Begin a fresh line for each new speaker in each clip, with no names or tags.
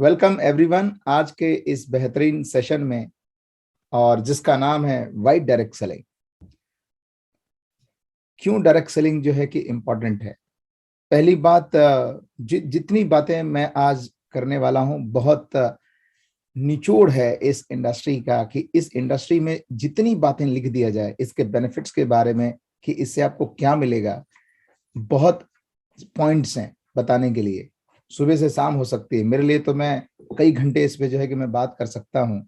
Welcome everyone आज के इस बेहतरीन सेशन में, और जिसका नाम है वाइड डायरेक्ट सेलिंग। क्यों डायरेक्ट सेलिंग जो है कि इम्पोर्टेंट है। पहली बात, जितनी बातें मैं आज करने वाला हूं बहुत निचोड़ है इस इंडस्ट्री का, कि इस इंडस्ट्री में जितनी बातें लिख दिया जाए इसके बेनिफिट्स के बारे में कि इससे आपको क्या मिलेगा, बहुत पॉइंट्स हैं बताने के लिए। सुबह से शाम हो सकती है, मेरे लिए तो मैं कई घंटे इस पे जो है कि मैं बात कर सकता हूं,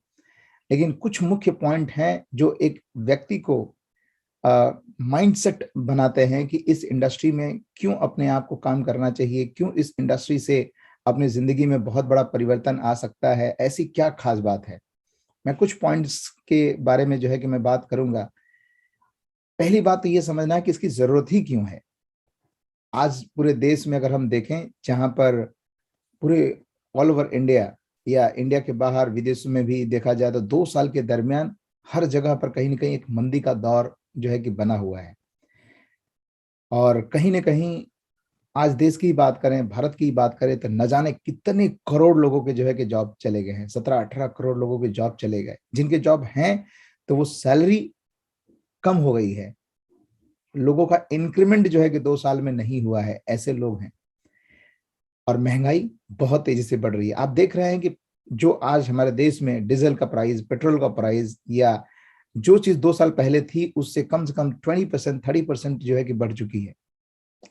लेकिन कुछ मुख्य पॉइंट हैं जो एक व्यक्ति को माइंडसेट बनाते हैं कि इस इंडस्ट्री में क्यों अपने आप को काम करना चाहिए, क्यों इस इंडस्ट्री से अपनी जिंदगी में बहुत बड़ा परिवर्तन आ सकता है, ऐसी क्या खास बात है। मैं कुछ पॉइंट्स के बारे में जो है कि मैं बात करूंगा। पहली बात तो ये समझना है कि इसकी जरूरत ही क्यों है। आज पूरे देश में अगर हम देखें, जहां पर पूरे ऑल ओवर इंडिया या इंडिया के बाहर विदेशों में भी देखा जाए, तो 2 साल के दरमियान हर जगह पर कहीं ना कहीं एक मंदी का दौर जो है कि बना हुआ है। और कहीं ना कहीं आज देश की बात करें, भारत की बात करें, तो न जाने कितने करोड़ लोगों के जो है कि जॉब चले गए हैं। 17-18 करोड़ लोगों के जॉब चले गए, जिनके जॉब हैं तो वो सैलरी कम हो गई है, लोगों का इंक्रीमेंट जो है कि 2 साल में नहीं हुआ है, ऐसे लोग हैं। और महंगाई बहुत तेजी से बढ़ रही है। आप देख रहे हैं कि जो आज हमारे देश में डीजल का प्राइस, पेट्रोल का प्राइस, या जो चीज 2 साल पहले थी उससे कम से कम 20%, 30% जो है कि बढ़ चुकी है।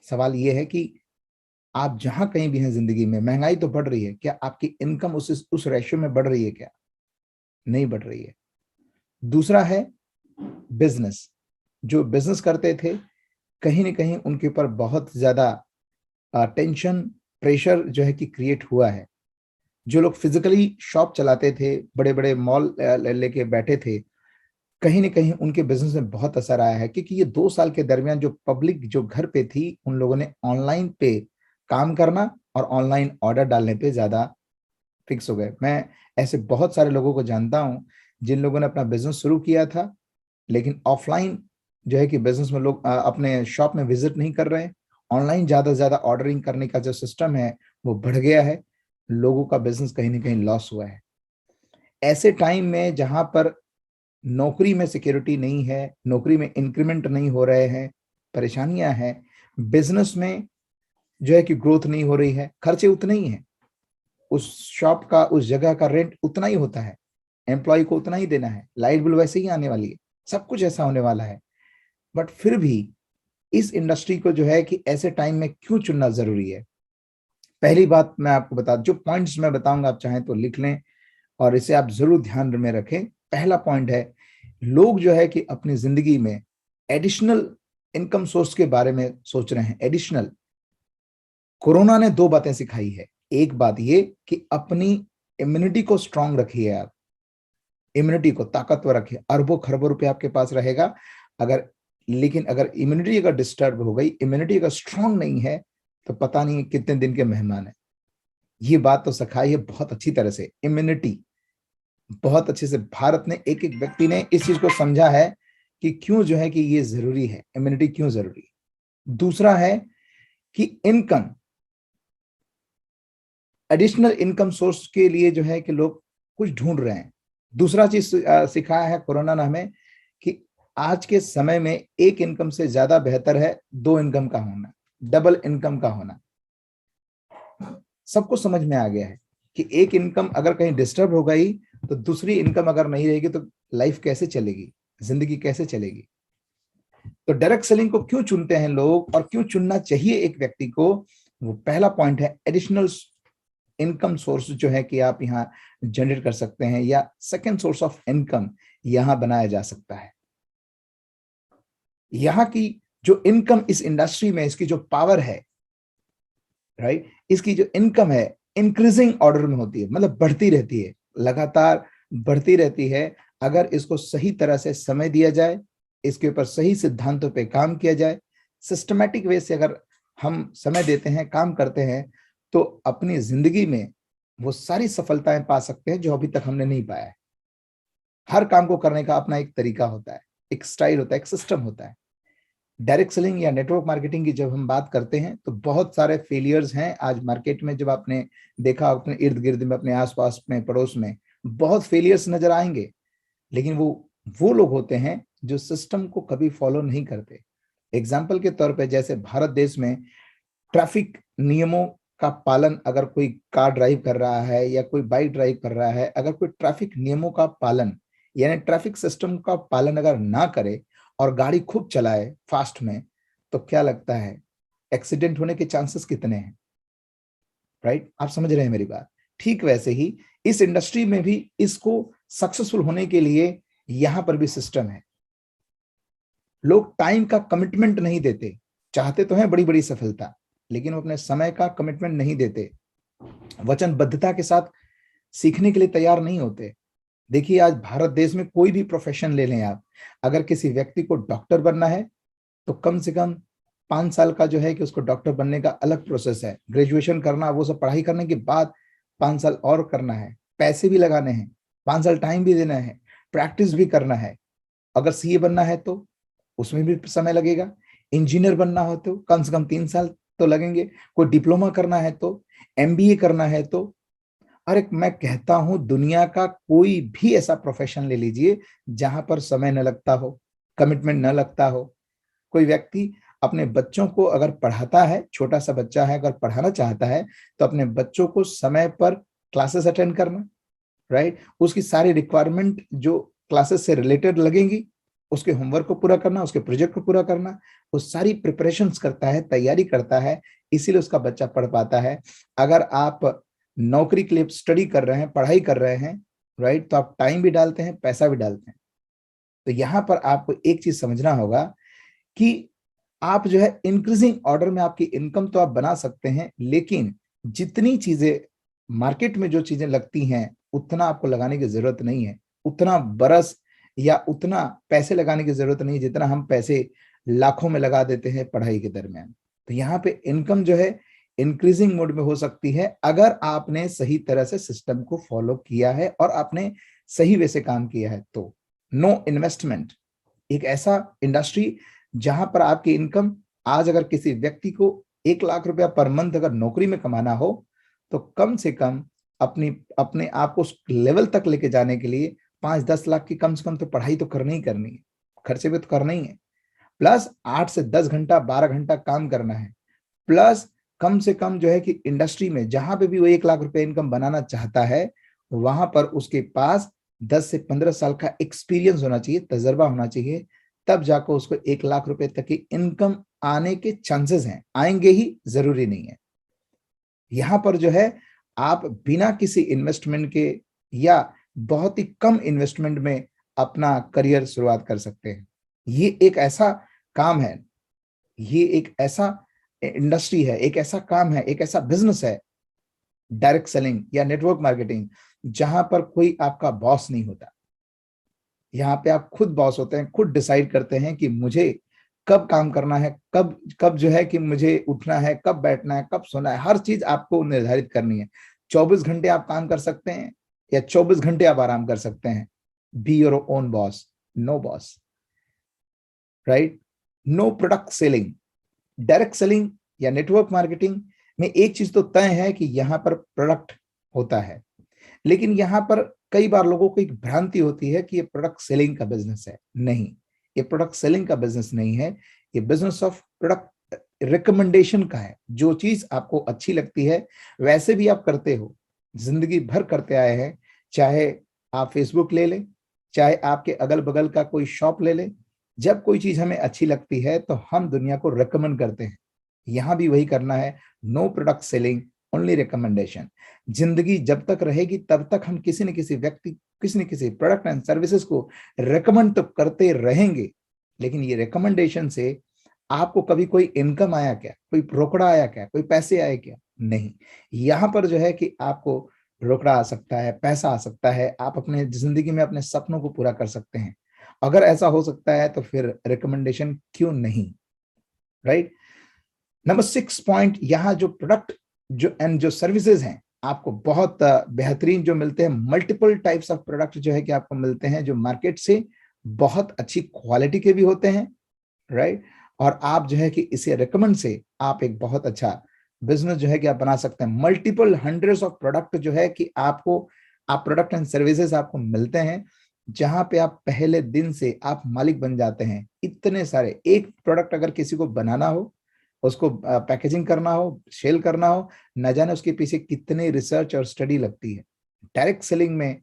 सवाल यह है कि आप जहां कहीं भी हैं जिंदगी में, महंगाई तो बढ़ रही है, क्या आपकी इनकम उस रेशियो में बढ़ रही है? क्या नहीं बढ़ रही है। दूसरा है बिजनेस। जो बिजनेस करते थे, कहीं ना कहीं उनके ऊपर बहुत ज्यादा टेंशन, प्रेशर जो है कि क्रिएट हुआ है। जो लोग फिजिकली शॉप चलाते थे, बड़े बड़े मॉल लेके बैठे थे, कहीं ना कहीं उनके बिजनेस में बहुत असर आया है, क्योंकि ये 2 साल के दरमियान जो पब्लिक जो घर पे थी, उन लोगों ने ऑनलाइन पे काम करना और ऑनलाइन ऑर्डर डालने पे ज्यादा फिक्स हो गए। मैं ऐसे बहुत सारे लोगों को जानता हूं जिन लोगों ने अपना बिजनेस शुरू किया था, लेकिन ऑफलाइन जो है कि बिजनेस में लोग अपने शॉप में विजिट नहीं कर रहे हैं। ऑनलाइन ज्यादा से ज्यादा ऑर्डरिंग करने का जो सिस्टम है वो बढ़ गया है। लोगों का बिजनेस कहीं ना कहीं लॉस हुआ है। ऐसे टाइम में जहां पर नौकरी में सिक्योरिटी नहीं है, नौकरी में इंक्रीमेंट नहीं हो रहे हैं, परेशानियां हैं, बिजनेस में जो है कि ग्रोथ नहीं हो रही है, खर्चे उतने ही हैं, उस शॉप का, उस जगह का रेंट उतना ही होता है, एम्प्लॉय को उतना ही देना है, लाइट बिल वैसे ही आने वाली है, सब कुछ ऐसा होने वाला है। बट फिर भी इस इंडस्ट्री को जो है कि ऐसे टाइम में क्यों चुनना जरूरी है। पहली बात मैं आपको बता, जो पॉइंट्स मैं बताऊंगा आप चाहें तो लिख लें और इसे आप जरूर ध्यान में रखें। पहला पॉइंट है, लोग जो है कि अपनी जिंदगी में एडिशनल इनकम सोर्स के बारे में सोच रहे हैं। एडिशनल, कोरोना ने 2 बातें सिखाई है। एक बात ये कि अपनी इम्यूनिटी को स्ट्रांग रखिए, आप इम्यूनिटी को ताकतवर रखिए। अरबों खरबों रुपए आपके पास रहेगा, अगर लेकिन अगर इम्यूनिटी अगर डिस्टर्ब हो गई, इम्यूनिटी अगर स्ट्रांग नहीं है, तो पता नहीं कितने दिन के मेहमान है। ये बात तो सिखाई है बहुत अच्छी तरह से। इम्यूनिटी बहुत अच्छे से भारत ने, एक एक व्यक्ति ने इस चीज को समझा है कि क्यों जो है कि ये जरूरी है, इम्यूनिटी क्यों जरूरी है। दूसरा है कि इनकम, एडिशनल इनकम सोर्स के लिए जो है कि लोग कुछ ढूंढ रहे हैं। दूसरा चीज सिखाया है कोरोना ने हमें कि आज के समय में एक इनकम से ज्यादा बेहतर है 2 इनकम का होना, डबल इनकम का होना। सबको समझ में आ गया है कि एक इनकम अगर कहीं डिस्टर्ब हो गई, तो दूसरी इनकम अगर नहीं रहेगी तो लाइफ कैसे चलेगी, जिंदगी कैसे चलेगी। तो डायरेक्ट सेलिंग को क्यों चुनते हैं लोग, और क्यों चुनना चाहिए एक व्यक्ति को, वो पहला पॉइंट है। एडिशनल इनकम सोर्स जो है कि आप यहाँ जनरेट कर सकते हैं, या सेकेंड सोर्स ऑफ इनकम यहां बनाया जा सकता है। यहाँ की जो इनकम इस इंडस्ट्री में, इसकी जो पावर है, राइट, इसकी जो इनकम है इंक्रीजिंग ऑर्डर में होती है, मतलब बढ़ती रहती है, लगातार बढ़ती रहती है। अगर इसको सही तरह से समय दिया जाए, इसके ऊपर सही सिद्धांतों पे काम किया जाए, सिस्टमैटिक वे से अगर हम समय देते हैं, काम करते हैं, तो अपनी जिंदगी में वो सारी सफलताएं पा सकते हैं जो अभी तक हमने नहीं पाया है। हर काम को करने का अपना एक तरीका होता है, एक स्टाइल होता है, एक सिस्टम होता है। डायरेक्ट सेलिंग या नेटवर्क मार्केटिंग की जब हम बात करते हैं तो बहुत सारे फेलियर्स हैं आज मार्केट में। जब आपने देखा अपने इर्द गिर्द में, अपने आसपास में, पड़ोस में बहुत फेलियर्स नजर आएंगे, लेकिन वो लोग होते हैं जो सिस्टम को कभी फॉलो नहीं करते। एग्जाम्पल के तौर पे जैसे भारत देश में ट्रैफिक नियमों का पालन, अगर कोई कार ड्राइव कर रहा है या कोई बाइक ड्राइव कर रहा है, अगर कोई ट्रैफिक नियमों का पालन यानी ट्रैफिक सिस्टम का पालन अगर ना करे और गाड़ी खूब चलाए फास्ट में, तो क्या लगता है एक्सीडेंट होने के चांसेस कितने हैं? राइट, आप समझ रहे हैं मेरी बात। ठीक वैसे ही इस इंडस्ट्री में भी इसको सक्सेसफुल होने के लिए यहां पर भी सिस्टम है। लोग टाइम का कमिटमेंट नहीं देते, चाहते तो हैं बड़ी बड़ी सफलता, लेकिन वो अपने समय का कमिटमेंट नहीं देते, वचनबद्धता के साथ सीखने के लिए तैयार नहीं होते। देखिए आज भारत देश में कोई भी प्रोफेशन ले लें आप, अगर किसी व्यक्ति को डॉक्टर बनना है तो कम से कम 5 साल का जो है कि उसको डॉक्टर बनने का अलग प्रोसेस है, ग्रेजुएशन करना, वो सब पढ़ाई करने के बाद 5 साल और करना है, पैसे भी लगाने हैं, 5 साल टाइम भी देना है, प्रैक्टिस भी करना है। अगर सीए बनना है तो उसमें भी समय लगेगा, इंजीनियर बनना हो तो कम से कम 3 साल तो लगेंगे, कोई डिप्लोमा करना है तो, एमबीए करना है तो। अरे मैं कहता हूं दुनिया का कोई भी ऐसा प्रोफेशन ले लीजिए जहां पर समय न लगता हो, कमिटमेंट न लगता हो। कोई व्यक्ति अपने बच्चों को अगर पढ़ाता है, छोटा सा बच्चा है अगर पढ़ाना चाहता है, तो अपने बच्चों को समय पर क्लासेस अटेंड करना, राइट, उसकी सारी रिक्वायरमेंट जो क्लासेस से रिलेटेड लगेंगी, उसके होमवर्क को पूरा करना, उसके प्रोजेक्ट को पूरा करना, वो सारी प्रिपरेशंस करता है, तैयारी करता है, इसीलिए उसका बच्चा पढ़ पाता है। अगर आप नौकरी के लिए स्टडी कर रहे हैं, पढ़ाई कर रहे हैं, राइट, तो आप टाइम भी डालते हैं, पैसा भी डालते हैं। तो यहां पर आपको एक चीज समझना होगा कि आप जो है इंक्रीजिंग ऑर्डर में आपकी इनकम तो आप बना सकते हैं, लेकिन जितनी चीजें मार्केट में जो चीजें लगती हैं उतना आपको लगाने की जरूरत नहीं है, उतना बरस या उतना पैसे लगाने की जरूरत नहीं जितना हम पैसे लाखों में लगा देते हैं पढ़ाई के दरमियान। तो यहाँ पे इनकम जो है इंक्रीजिंग मोड में हो सकती है अगर आपने सही तरह से सिस्टम को फॉलो किया है और आपने सही वे से काम किया है तो। नो इन्वेस्टमेंट एक ऐसा इंडस्ट्री जहां पर आपकी इनकम, आज अगर किसी व्यक्ति को 1 लाख रुपया पर मंथ अगर नौकरी में कमाना हो तो कम से कम अपने आप को उस लेवल तक लेके जाने के लिए 5-10 लाख की कम से कम तो पढ़ाई तो करनी ही करनी है, खर्चे भी तो करना ही है, प्लस 8 से 10 घंटा 12 घंटा काम करना है, प्लस कम से कम जो है कि इंडस्ट्री में जहां पे भी वो 1 लाख रुपए इनकम बनाना चाहता है वहां पर उसके पास 10 से 15 साल का एक्सपीरियंस होना चाहिए, तजर्बा होना चाहिए, तब जाकर उसको 1 लाख रुपए तक की इनकम आने के चांसेस हैं। आएंगे ही जरूरी नहीं है। यहां पर जो है आप बिना किसी इन्वेस्टमेंट के या बहुत ही कम इन्वेस्टमेंट में अपना करियर शुरुआत कर सकते हैं। ये एक ऐसा काम है, ये एक ऐसा इंडस्ट्री है, एक ऐसा काम है, एक ऐसा बिजनेस है, डायरेक्ट सेलिंग या नेटवर्क मार्केटिंग, जहां पर कोई आपका बॉस नहीं होता। यहाँ पे आप खुद बॉस होते हैं, खुद डिसाइड करते हैं कि मुझे कब काम करना है, कब कब जो है कि मुझे उठना है, कब बैठना है, कब सोना है, हर चीज आपको निर्धारित करनी है। 24 घंटे आप काम कर सकते हैं या 24 घंटे आप आराम कर सकते हैं। Be your own boss, no boss, right. No product selling. Direct selling या नेटवर्क मार्केटिंग में एक चीज तो तय है कि यहाँ पर प्रोडक्ट होता है, लेकिन यहाँ पर कई बार लोगों को एक भ्रांति होती है कि ये प्रोडक्ट सेलिंग का बिजनेस है। नहीं, ये प्रोडक्ट सेलिंग का बिजनेस नहीं है, ये बिजनेस ऑफ प्रोडक्ट रिकमेंडेशन का है। जो चीज आपको अच्छी लगती है वैसे भी आप करते हो, जिंदगी भर करते आए हैं, चाहे आप फेसबुक ले लें, चाहे आपके अगल बगल का कोई शॉप ले लें, जब कोई चीज हमें अच्छी लगती है तो हम दुनिया को रिकमेंड करते हैं। यहां भी वही करना है, no product selling, only recommendation. जिंदगी जब तक रहेगी तब तक हम किसी न किसी व्यक्ति, किसी न किसी प्रोडक्ट एंड सर्विसेज को रिकमेंड तो करते रहेंगे, लेकिन ये रिकमेंडेशन से आपको कभी कोई इनकम आया क्या, कोई रोकड़ा आया क्या, कोई पैसे आए क्या? नहीं। यहां पर जो है कि आपको रोकड़ा आ सकता है, पैसा आ सकता है, आप अपने जिंदगी में अपने सपनों को पूरा कर सकते हैं। अगर ऐसा हो सकता है तो फिर रिकमेंडेशन क्यों नहीं, राइट। नंबर 6 पॉइंट, यहाँ जो प्रोडक्ट जो सर्विसेज हैं आपको बहुत बेहतरीन जो मिलते हैं, मल्टीपल टाइप्स ऑफ प्रोडक्ट जो है कि आपको मिलते हैं जो मार्केट से बहुत अच्छी क्वालिटी के भी होते हैं, राइट। और आप जो है कि इसे रिकमेंड से आप एक बहुत अच्छा बिजनेस जो है कि आप बना सकते हैं। मल्टीपल हंड्रेड्स ऑफ प्रोडक्ट जो है कि आपको आप प्रोडक्ट एंड सर्विसेज आपको मिलते हैं, जहां पे आप पहले दिन से आप मालिक बन जाते हैं। इतने सारे एक प्रोडक्ट अगर किसी को बनाना हो, उसको पैकेजिंग करना हो, सेल करना हो, न जाने उसके पीछे कितने रिसर्च और स्टडी लगती है। डायरेक्ट सेलिंग में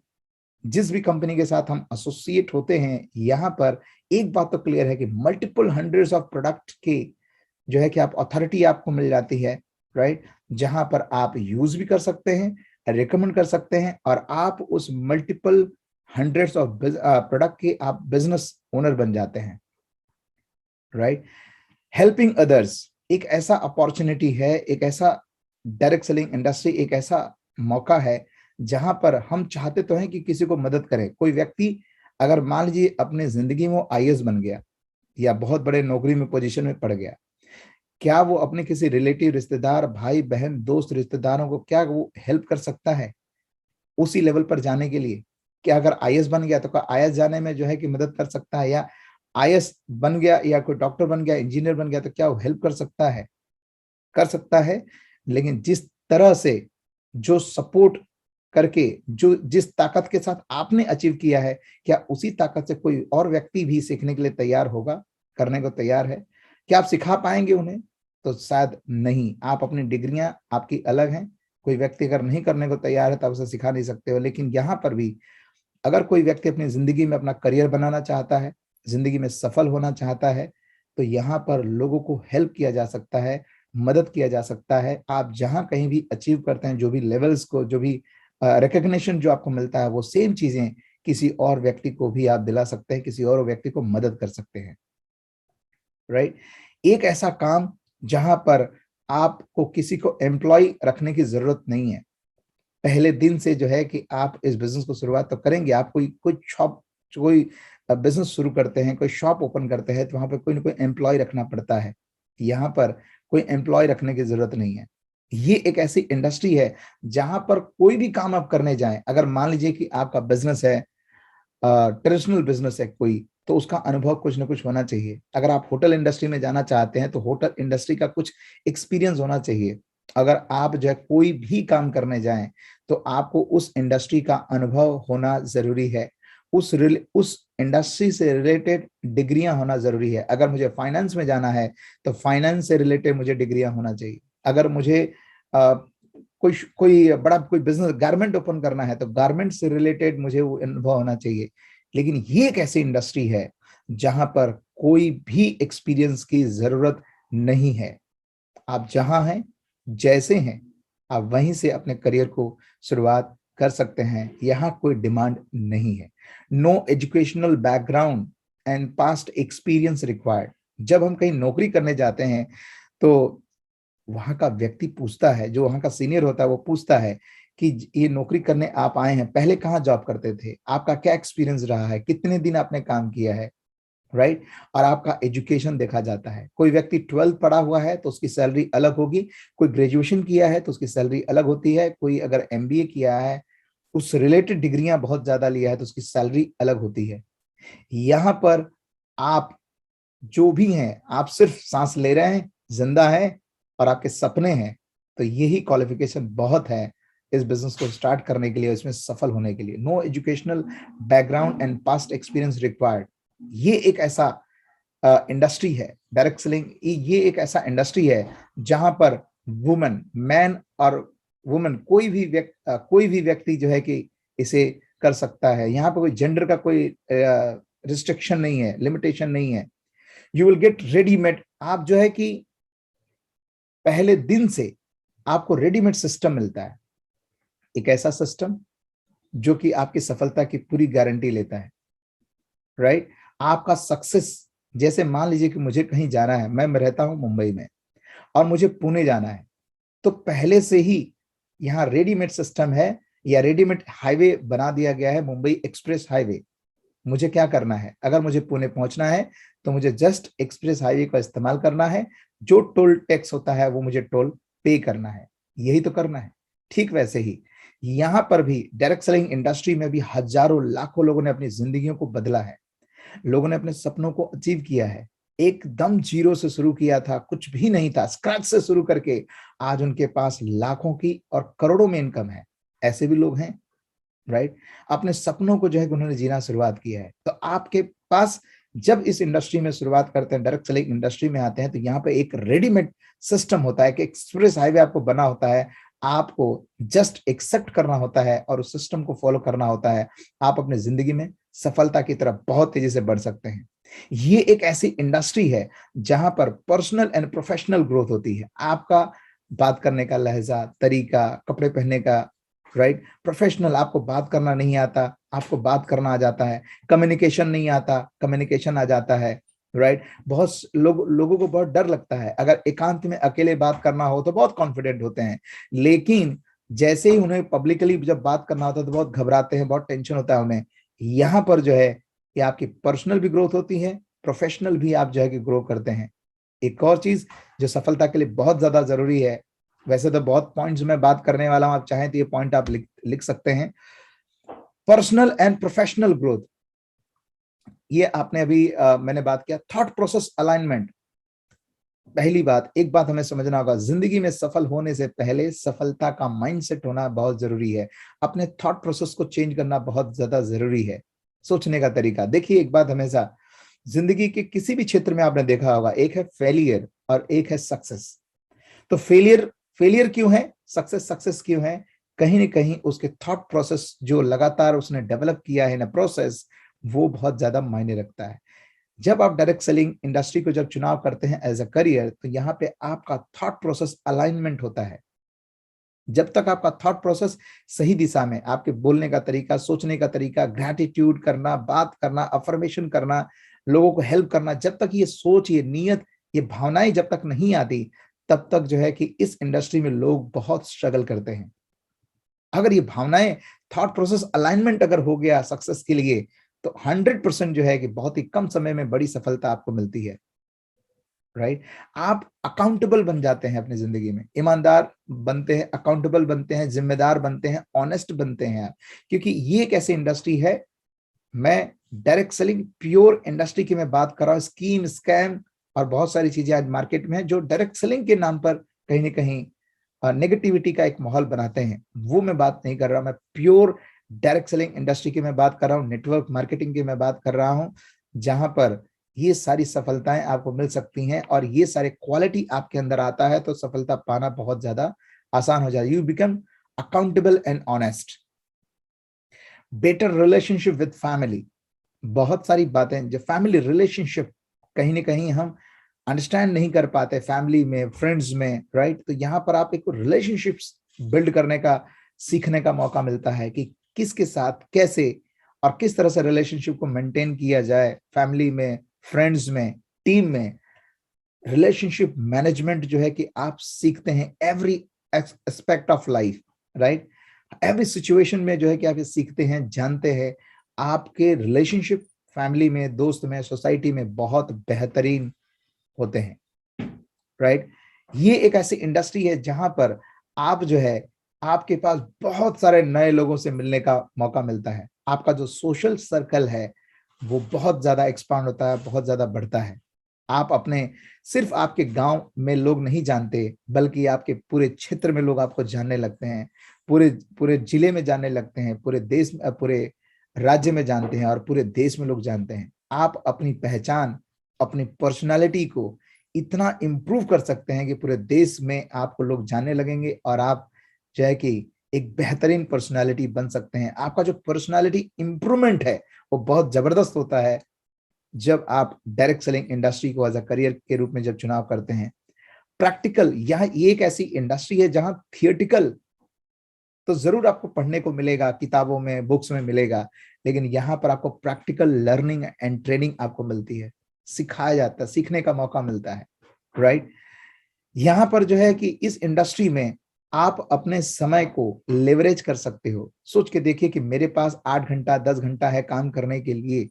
जिस भी कंपनी के साथ हम एसोसिएट होते हैं, यहाँ पर एक बात तो क्लियर है कि मल्टीपल हंड्रेड्स ऑफ प्रोडक्ट के जो है कि आप अथॉरिटी आपको मिल जाती है, राइट, जहां पर आप यूज भी कर सकते हैं, रिकमेंड कर सकते हैं, और आप उस मल्टीपल हंड्रेड्स ऑफ प्रोडक्ट के आप बिजनेस ओनर बन जाते हैं, राइट। हेल्पिंग अदर्स एक ऐसा अपॉर्चुनिटी है, एक ऐसा डायरेक्ट सेलिंग इंडस्ट्री एक ऐसा मौका है जहां पर हम चाहते तो हैं कि किसी को मदद करें। कोई व्यक्ति अगर मान लीजिए अपने जिंदगी में आईएएस बन गया या बहुत बड़े नौकरी में पोजीशन में पड़ गया, क्या वो अपने किसी रिलेटिव, रिश्तेदार, भाई बहन, दोस्त, रिश्तेदारों को क्या वो हेल्प कर सकता है उसी लेवल पर जाने के लिए? क्या अगर आईएएस बन गया तो क्या आईएएस जाने में जो है कि मदद कर सकता है? या आईएएस बन गया या कोई डॉक्टर बन गया, इंजीनियर बन गया, तो क्या वो हेल्प कर सकता है? कर सकता है। लेकिन जिस तरह से जो सपोर्ट करके जो जिस ताकत के साथ आपने अचीव किया है, क्या उसी ताकत से कोई और व्यक्ति भी सीखने के लिए तैयार होगा, करने को तैयार है? क्या आप सिखा पाएंगे उन्हें? तो शायद नहीं। आप अपनी डिग्रियां आपकी अलग हैं, कोई व्यक्ति अगर नहीं करने को तैयार है तो आप उसे सिखा नहीं सकते हो। लेकिन यहाँ पर भी अगर कोई व्यक्ति अपनी जिंदगी में अपना करियर बनाना चाहता है, जिंदगी में सफल होना चाहता है, तो यहाँ पर लोगों को हेल्प किया जा सकता है, मदद किया जा सकता है। आप जहां कहीं भी अचीव करते हैं, जो भी लेवल्स को, जो भी रिकग्निशन जो आपको मिलता है, वो सेम चीजें किसी और व्यक्ति को भी आप दिला सकते हैं, किसी और व्यक्ति को मदद कर सकते हैं, राइट। एक ऐसा काम जहां पर आपको किसी को एम्प्लॉय रखने की जरूरत नहीं है। पहले दिन से जो है कि आप इस बिजनेस को शुरुआत तो करेंगे। आप कोई कोई शॉप, कोई बिजनेस शुरू करते हैं, कोई शॉप ओपन करते हैं, तो वहां पर कोई ना कोई एम्प्लॉय रखना पड़ता है। यहाँ पर कोई एम्प्लॉय रखने की जरूरत नहीं है। ये एक ऐसी इंडस्ट्री है जहां पर कोई भी काम आप करने जाएं, अगर मान लीजिए कि आपका बिजनेस है, ट्रेडिशनल बिजनेस है कोई, तो उसका अनुभव कुछ ना कुछ होना चाहिए। अगर आप होटल इंडस्ट्री में जाना चाहते हैं तो होटल इंडस्ट्री का कुछ एक्सपीरियंस होना चाहिए। अगर आप जो है कोई भी काम करने जाएं तो आपको उस इंडस्ट्री का अनुभव होना जरूरी है। उस इंडस्ट्री से रिलेटेड डिग्रियां होना जरूरी है। अगर मुझे फाइनेंस में जाना है तो फाइनेंस से रिलेटेड मुझे डिग्रियां होना चाहिए। अगर मुझे कोई कोई बड़ा कोई बिजनेस गारमेंट ओपन करना है तो गारमेंट से रिलेटेड मुझे वो अनुभव होना चाहिए। लेकिन ये एक ऐसी इंडस्ट्री है जहां पर कोई भी एक्सपीरियंस की जरूरत नहीं है। आप जहां हैं, जैसे हैं, आप वहीं से अपने करियर को शुरुआत कर सकते हैं। यहाँ कोई डिमांड नहीं है। No educational background and past experience required. जब हम कहीं नौकरी करने जाते हैं तो वहां का व्यक्ति पूछता है, जो वहां का सीनियर होता है वो पूछता है कि ये नौकरी करने आप आए हैं, पहले कहाँ जॉब करते थे, आपका क्या एक्सपीरियंस रहा है, कितने दिन आपने काम किया है, राइट। और आपका एजुकेशन देखा जाता है। कोई व्यक्ति 12th पढ़ा हुआ है तो उसकी सैलरी अलग होगी, कोई ग्रेजुएशन किया है तो उसकी सैलरी अलग होती है, कोई अगर एमबीए किया है, उस रिलेटेड डिग्रियां बहुत ज्यादा लिया है तो उसकी सैलरी अलग होती है। यहाँ पर आप जो भी हैं, आप सिर्फ सांस ले रहे हैं, जिंदा हैं, और आपके सपने हैं, तो यही क्वालिफिकेशन बहुत है इस बिजनेस को स्टार्ट करने के लिए, इसमें सफल होने के लिए। No educational background and past experience required. ये एक ऐसा इंडस्ट्री है, डायरेक्ट सेलिंग, ये एक ऐसा इंडस्ट्री है जहां पर वुमेन, मैन और वुमेन, कोई भी व्यक्ति जो है कि इसे कर सकता है। यहाँ पर कोई जेंडर का कोई रिस्ट्रिक्शन नहीं है, लिमिटेशन नहीं है। You will get readymade. आप जो है कि पहले दिन से आपको रेडीमेड सिस्टम मिलता है, एक ऐसा सिस्टम जो कि आपकी सफलता की पूरी गारंटी लेता है, राइट। आपका सक्सेस, जैसे मान लीजिए कि मुझे कहीं जाना है, मैं रहता हूं मुंबई में और मुझे पुणे जाना है, तो पहले से ही यहाँ रेडीमेड सिस्टम है या रेडीमेड हाईवे बना दिया गया है, मुंबई एक्सप्रेस हाईवे। मुझे क्या करना है, अगर मुझे पुणे पहुंचना है तो मुझे जस्ट एक्सप्रेस हाईवे का इस्तेमाल करना है। जो टोल टैक्स होता है वो मुझे टोल पे करना है, यही तो करना है। ठीक वैसे ही यहां पर भी डायरेक्ट सेलिंग इंडस्ट्री में भी हजारों लाखों लोगों ने अपनी जिंदगियों को बदला है, लोगों ने अपने सपनों को अचीव किया है। एकदम जीरो से शुरू किया था, कुछ भी नहीं था, स्क्रैच से शुरू करके आज उनके पास लाखों की और करोड़ों में इनकम है। ऐसे भी लोग हैं, राइट? अपने सपनों को जो है उन्होंने जीना शुरुआत किया है। तो आपके पास जब इस इंडस्ट्री में शुरुआत करते हैं, डायरेक्ट सेलिंग इंडस्ट्री में आते हैं, तो यहाँ पे एक रेडीमेड सिस्टम होता है कि एक्सप्रेस हाईवे आपको बना होता है, आपको जस्ट एक्सेप्ट करना होता है और उस सिस्टम को फॉलो करना होता है। आप अपनी जिंदगी में सफलता की तरफ बहुत तेजी से बढ़ सकते हैं। ये एक ऐसी इंडस्ट्री है जहां पर पर्सनल एंड प्रोफेशनल ग्रोथ होती है। आपका बात करने का लहजा, तरीका, कपड़े पहनने का, राइट? प्रोफेशनल, आपको बात करना नहीं आता, आपको बात करना आ जाता है। कम्युनिकेशन नहीं आता, कम्युनिकेशन आ जाता है, राइट? बहुत लोगों को बहुत डर लगता है, अगर एकांत में अकेले बात करना हो तो बहुत कॉन्फिडेंट होते हैं, लेकिन जैसे ही उन्हें पब्लिकली जब बात करना होता है तो बहुत घबराते हैं, बहुत टेंशन होता है उन्हें। यहाँ पर जो है कि आपकी पर्सनल भी ग्रोथ होती है, प्रोफेशनल भी आप जो है कि ग्रो करते हैं। एक और चीज जो सफलता के लिए बहुत ज्यादा जरूरी है, वैसे तो बहुत पॉइंट्स मैं बात करने वाला हूं, आप चाहें तो ये पॉइंट आप लिख सकते हैं। पर्सनल एंड प्रोफेशनल ग्रोथ, ये आपने अभी मैंने बात किया। थॉट प्रोसेस अलाइनमेंट, पहली बात, एक बात हमें समझना होगा, जिंदगी में सफल होने से पहले सफलता का माइंडसेट होना बहुत जरूरी है। अपने थॉट प्रोसेस को चेंज करना बहुत ज्यादा जरूरी है। सोचने का तरीका देखिए, एक बात हमेशा जिंदगी के किसी भी क्षेत्र में आपने देखा होगा, एक है फेलियर और एक है सक्सेस। तो फेलियर फेलियर क्यों है, सक्सेस क्यों है? कहीं ना कहीं उसके थॉट प्रोसेस जो लगातार उसने डेवलप किया है ना प्रोसेस, वो बहुत ज्यादा मायने रखता है। जब आप डायरेक्ट सेलिंग इंडस्ट्री को जब चुनाव करते हैं एज अ करियर, तो यहाँ पे आपका थॉट प्रोसेस अलाइनमेंट होता है। जब तक आपका थॉट प्रोसेस सही दिशा में, आपके बोलने का तरीका, सोचने का तरीका, ग्रैटिट्यूड करना, बात करना, अफर्मेशन करना, लोगों को हेल्प करना, जब तक ये सोच, ये नीयत, ये भावनाएं जब तक नहीं आती, तब तक जो है कि इस इंडस्ट्री में लोग बहुत स्ट्रगल करते हैं। अगर ये भावनाएं, थॉट प्रोसेस अलाइनमेंट अगर हो गया सक्सेस के लिए, तो 100% जो है कि बहुत ही कम समय में बड़ी सफलता आपको मिलती है, राइट? आप अकाउंटेबल बन जाते हैं अपनी जिंदगी में, ईमानदार बनते हैं, अकाउंटेबल बनते हैं, जिम्मेदार बनते हैं, ऑनेस्ट बनते हैं आप, क्योंकि ये एक ऐसी इंडस्ट्री है। मैं डायरेक्ट सेलिंग प्योर इंडस्ट्री की मैं बात कर रहा हूं। स्कीम, स्कैम और बहुत सारी चीजें आज मार्केट में है जो डायरेक्ट सेलिंग के नाम पर कहीं ना कहीं नेगेटिविटी का एक माहौल बनाते हैं, वो मैं बात नहीं कर रहा। मैं प्योर डायरेक्ट सेलिंग इंडस्ट्री की मैं बात कर रहा हूँ, नेटवर्क मार्केटिंग की मैं बात कर रहा हूं, जहां पर ये सारी सफलताएं आपको मिल सकती हैं और ये सारे क्वालिटी आपके अंदर आता है तो सफलता पाना बहुत ज्यादा आसान हो जाए। You become accountable and honest. Better relationship with family, बहुत सारी बातें जो फैमिली रिलेशनशिप कहीं ना कहीं हम अंडरस्टैंड नहीं कर पाते, फैमिली में, फ्रेंड्स में, राइट? तो यहाँ पर आप एक रिलेशनशिप्स बिल्ड करने का, सीखने का मौका मिलता है कि किसके साथ कैसे और किस तरह से रिलेशनशिप को मेंटेन किया जाए, फैमिली में, फ्रेंड्स में, टीम में। रिलेशनशिप मैनेजमेंट जो है कि आप सीखते हैं every aspect of life, right? Every situation में जो है कि आप ये सीखते हैं, जानते हैं। आपके रिलेशनशिप फैमिली में, दोस्त में, सोसाइटी में बहुत बेहतरीन होते हैं, राइट? ये एक ऐसी इंडस्ट्री है जहां पर आप जो है, आपके पास बहुत सारे नए लोगों से मिलने का मौका मिलता है। आपका जो सोशल सर्कल है वो बहुत ज्यादा एक्सपांड होता है, बहुत ज्यादा बढ़ता है। आप अपने, सिर्फ आपके गांव में लोग नहीं जानते, बल्कि आपके पूरे क्षेत्र में लोग आपको जानने लगते हैं, पूरे पूरे जिले में जानने लगते हैं, पूरे देश में, पूरे राज्य में जानते हैं और पूरे देश में लोग जानते हैं। आप अपनी पहचान, अपनी पर्सनालिटी को इतना इम्प्रूव कर सकते हैं कि पूरे देश में आपको लोग जानने लगेंगे और आप जो है कि एक बेहतरीन पर्सनालिटी बन सकते हैं। आपका जो पर्सनालिटी इंप्रूवमेंट है वो बहुत जबरदस्त होता है जब आप डायरेक्ट सेलिंग इंडस्ट्री को एज अ करियर के रूप में जब चुनाव करते हैं। प्रैक्टिकल, यह एक ऐसी इंडस्ट्री है जहां थियोटिकल तो जरूर आपको पढ़ने को मिलेगा, किताबों में, बुक्स में मिलेगा, लेकिन यहाँ पर आपको प्रैक्टिकल लर्निंग एंड ट्रेनिंग आपको मिलती है, सिखाया जाता है, सीखने का मौका मिलता है, राइट? यहाँ पर जो है कि इस इंडस्ट्री में आप अपने समय को लेवरेज कर सकते हो। सोच के देखिए कि मेरे पास 8 घंटा 10 घंटा है काम करने के लिए,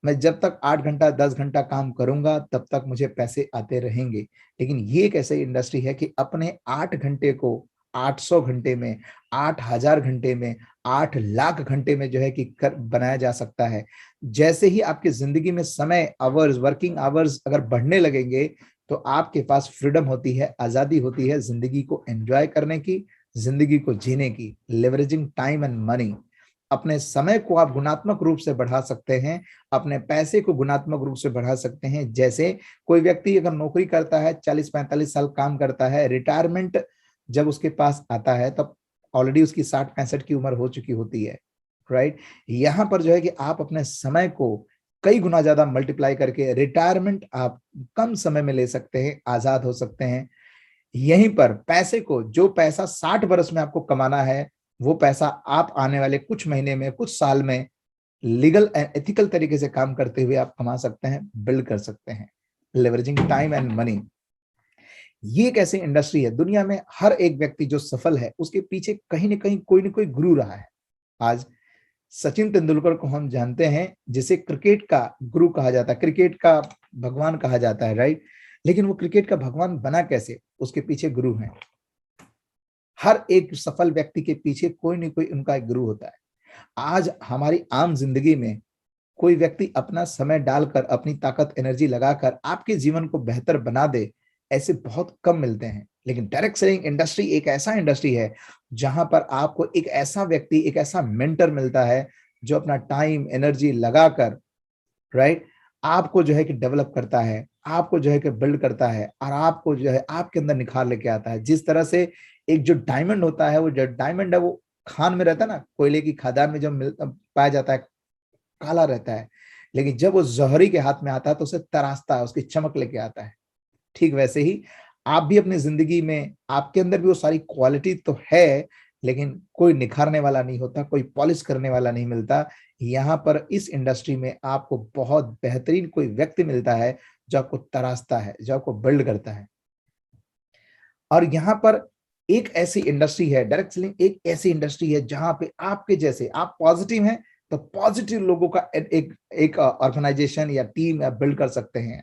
मैं जब तक 8 घंटा 10 घंटा काम करूंगा तब तक मुझे पैसे आते रहेंगे। लेकिन ये एक ऐसी इंडस्ट्री है कि अपने 8 घंटे को 800 घंटे में, 8000 घंटे में, 8 लाख घंटे में जो है कि बनाया जा सकता है। जैसे ही आपकी जिंदगी में समय, आवर्स, वर्किंग आवर्स अगर बढ़ने लगेंगे तो आपके पास फ्रीडम होती है, आजादी होती है जिंदगी को एंजॉय करने की, जिंदगी को जीने की। लेवरेजिंग टाइम एंड मनी, अपने समय को आप गुणात्मक रूप से बढ़ा सकते हैं, अपने पैसे को गुणात्मक रूप से बढ़ा सकते हैं। जैसे कोई व्यक्ति अगर नौकरी करता है, 40-45 साल काम करता है, रिटायरमेंट जब उसके पास आता है तब ऑलरेडी उसकी 60-65 की उम्र हो चुकी होती है, राइट। यहाँ पर जो है कि आप अपने समय को कई गुना ज्यादा मल्टीप्लाई करके रिटायरमेंट आप कम समय में ले सकते हैं, आजाद हो सकते हैं। यहीं पर पैसे को, जो पैसा 60 वर्ष में आपको कमाना है, वो पैसा आप आने वाले कुछ महीने में, कुछ साल में लीगल एंड एथिकल तरीके से काम करते हुए आप कमा सकते हैं, बिल्ड कर सकते हैं। लेवरेजिंग टाइम एंड मनी, ये एक ऐसी इंडस्ट्री है, दुनिया में हर एक व्यक्ति जो सफल है उसके पीछे कहीं ना कहीं कोई ना कोई गुरु रहा है। आज सचिन तेंदुलकर को हम जानते हैं, जिसे क्रिकेट का गुरु कहा जाता है, क्रिकेट का भगवान कहा जाता है, राइट। लेकिन वो क्रिकेट का भगवान बना कैसे? उसके पीछे गुरु हैं। हर एक सफल व्यक्ति के पीछे कोई ना कोई उनका एक गुरु होता है। आज हमारी आम जिंदगी में कोई व्यक्ति अपना समय डालकर, अपनी ताकत, एनर्जी लगाकर आपके जीवन को बेहतर बना दे, ऐसे बहुत कम मिलते हैं। लेकिन डायरेक्ट सेलिंग इंडस्ट्री एक ऐसा इंडस्ट्री है जहां पर आपको एक ऐसा व्यक्ति, एक ऐसा मेंटर मिलता है जो अपना टाइम, एनर्जी लगाकर, राइट, आपको जो है कि डेवलप करता है, आपको जो है कि बिल्ड करता है, और आपको जो है आपके अंदर निखार लेके आता है। जिस तरह से एक जो डायमंड होता है, वो जो डायमंड है वो खान में रहता है ना, कोयले की खदान में जो पाया जाता है, काला रहता है, लेकिन जब वो जौहरी के हाथ में आता है तो उसे तराशता है, उसकी चमक लेके आता है। ठीक वैसे ही आप भी अपनी जिंदगी में, आपके अंदर भी वो सारी क्वालिटी तो है, लेकिन कोई निखारने वाला नहीं होता, कोई पॉलिश करने वाला नहीं मिलता। यहाँ पर इस इंडस्ट्री में आपको बहुत बेहतरीन कोई व्यक्ति मिलता है जो आपको तराशता है, जो आपको बिल्ड करता है। और यहाँ पर एक ऐसी इंडस्ट्री है, डायरेक्ट सेलिंग एक ऐसी इंडस्ट्री है जहां पे आपके जैसे, आप पॉजिटिव हैं तो पॉजिटिव लोगों का एक ऑर्गेनाइजेशन या टीम आप बिल्ड कर सकते हैं,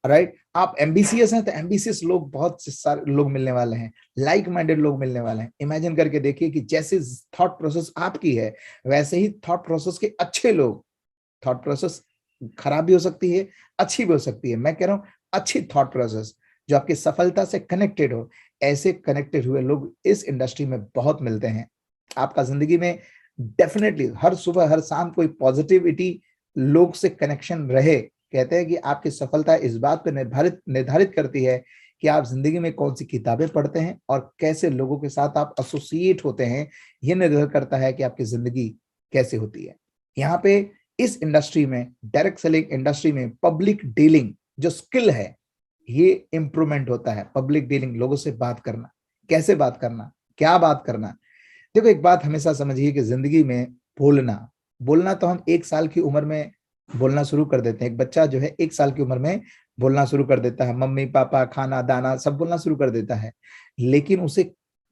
राइट। आप एम्बिशियस हैं तो एम्बिशियस लोग, बहुत सारे लोग मिलने वाले हैं, लाइक माइंडेड लोग मिलने वाले हैं। इमेजिन करके देखिए कि जैसे थॉट प्रोसेस आपकी है, वैसे ही थॉट प्रोसेस के अच्छे लोग, थॉट प्रोसेस खराब भी हो सकती है, अच्छी भी हो सकती है, मैं कह रहा हूं अच्छी थॉट प्रोसेस जो आपकी सफलता से कनेक्टेड हो, ऐसे कनेक्टेड हुए लोग इस इंडस्ट्री में बहुत मिलते हैं। आपका जिंदगी में डेफिनेटली हर सुबह, हर शाम कोई पॉजिटिविटी लोग से कनेक्शन रहे। कहते हैं कि आपकी सफलता इस बात पर निर्धारित करती है कि आप जिंदगी में कौन सी किताबें पढ़ते हैं और कैसे लोगों के साथ आप एसोसिएट होते हैं। यह निर्भर करता है कि आपकी जिंदगी कैसे होती है। यहाँ पे इस इंडस्ट्री में, डायरेक्ट सेलिंग इंडस्ट्री में, पब्लिक डीलिंग जो स्किल है, ये इंप्रूवमेंट होता है। पब्लिक डीलिंग, लोगों से बात करना, कैसे बात करना, क्या बात करना। देखो एक बात हमेशा समझिए कि जिंदगी में बोलना बोलना तो हम 1 साल की उम्र में बोलना शुरू कर देते हैं। एक बच्चा जो है 1 साल की उम्र में बोलना शुरू कर देता है, मम्मी पापा, खाना, दाना सब बोलना शुरू कर देता है। लेकिन उसे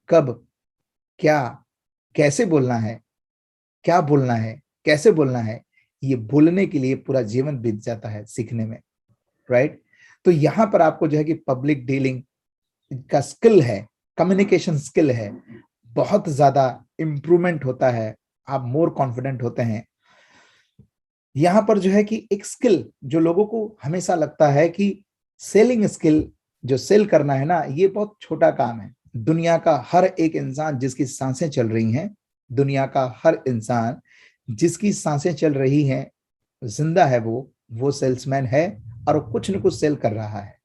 कब, क्या, कैसे बोलना है, क्या बोलना है, कैसे बोलना है, ये बोलने के लिए पूरा जीवन बीत जाता है सीखने में, राइट। तो यहां पर आपको जो है कि पब्लिक डीलिंग का स्किल है, कम्युनिकेशन स्किल है, बहुत ज्यादा इंप्रूवमेंट होता है, आप मोर कॉन्फिडेंट होते हैं। यहां पर जो है कि एक स्किल जो लोगों को हमेशा लगता है कि सेलिंग स्किल, जो सेल करना है ना, ये बहुत छोटा काम है। दुनिया का हर एक इंसान जिसकी सांसें चल रही हैं, दुनिया का हर इंसान जिसकी सांसें चल रही हैं, जिंदा है, वो सेल्समैन है और वो कुछ न कुछ सेल कर रहा है।